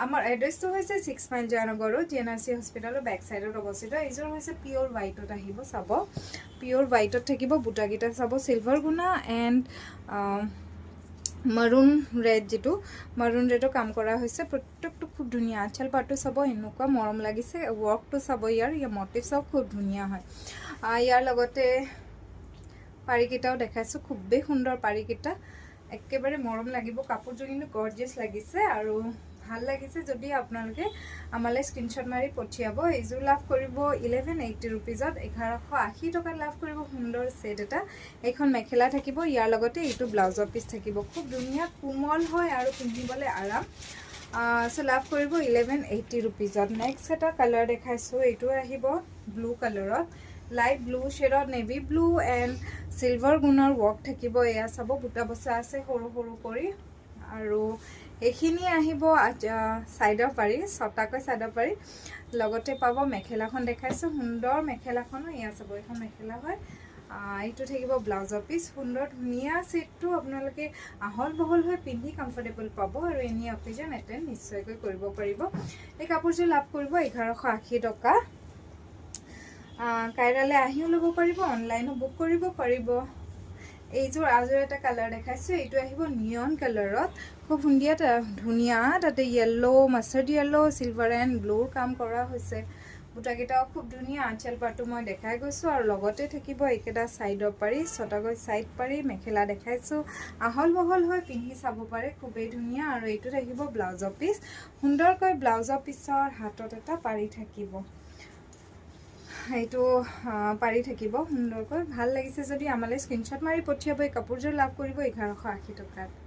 আমাৰ এড্ৰেছটো হৈছে 6 মাইল জয়নগৰৰ GNRC হস্পিটেলৰ বেক সাইডত অৱস্থিত এইযোৰ হৈছে পিওৰ হোৱাইটত আহিব চাব পিওৰ হোৱাইটত থাকিব বুটাকিটা চাব সিলভাৰ গুনা এণ্ড maroon red যেটো maroon redৰ কাম কৰা হৈছে প্ৰত্যেকটো খুব ধুনিয়া আঁচল পাটটো চাব এনেকুৱা মৰম লাগিছে ওয়াৰ্কটো চাব ইয়াৰ মোটিভ সব খুব ধুনিয়া হয় ইয়াৰ লগতে পাৰিকিটাও দেখাইছো খুবেই সুন্দৰ পাৰিকিটা একেবাৰে মৰম লাগিব কাপোৰযোৰ কিন্তু গৰ্জিয়াস লাগিছে আৰু ভাল লাগিছে যদি আপোনালোকে আমালে স্ক্ৰিনশ্বট মাৰি পঠিয়াব এইযোৰ লাভ কৰিব 1180 रुपीजত 1180 টকা লাভ কৰিব সুন্দৰ সেট এটা এখন মেখেলা থাকিব ইয়াৰ লগতে এইটো ব্লাউজৰ পিস থাকিব খুব ধুনিয়া কোমল হয় আৰু পিন্ধিবলৈ আৰাম সো লাভ কৰিব 1180 रुपीजত নেক্সট এটা কালাৰ দেখাইছো এইটো আহিব ব্লু কালাৰত লাইট ব্লু শেডত নেভি ব্লু এন্ড সিলভাৰ গুণৰ ওয়াৰ্ক থাকিব এয়া চাব বুটা বসা আছে সৰু সৰু কৰি আৰু এখিনি আহিব সাইডৰ পাৰি ছটাকৈ সাইডৰ পাৰি লগতে পাব মেখেলাখন দেখাইছো সুন্দৰ মেখেলাখন এয়া চাব এখন মেখেলা হয় এইটো থাকিব ব্লাউজৰ পিস সুন্দৰ ধুনিয়া সেটটো আপোনালোকে আহল বহল হৈ পিন্ধি কমফৰ্টেবল পাব আৰু এনি অকেজন এটেন্ড নিশ্চয়কৈ কৰিব পাৰিব এই কাপোৰযোৰ লাভ কৰিব 1180 টকা কাইৰালে আহিও ল'ব পাৰিব অনলাইনও বুক কৰিব পাৰিব এইযোৰ আজৰ এটা কালাৰ দেখাইছো এইটো আহিব নিয়ন কালাৰত খুব ধুনিয়া তাতে ইয়েলো মাস্টাৰ্ড ইয়েলো সিলভাৰ এন্ড ব্লুৰ কাম কৰা হৈছে বুটাকিটাও খুব ধুনিয়া আঁচল পাটটো মই দেখাই গৈছো আৰু লগতে থাকিব একেটা সাইডৰ পাৰি ছটাকৈ সাইড পাৰি মেখেলা দেখাইছো আহল বহল হৈ পিন্ধি চাব পাৰে খুবেই ধুনিয়া আৰু এইটো থাকিব ব্লাউজৰ পিস সুন্দৰকৈ ব্লাউজৰ পিসৰ হাতত এটা পাৰি থাকিব এইটো পাৰি থাকিব সুন্দৰকৈ ভাল লাগিছে যদি আমালে স্ক্ৰিনশ্বট মাৰি পঠিয়াব এই কাপোৰযোৰ লাভ কৰিব 1180 টকাত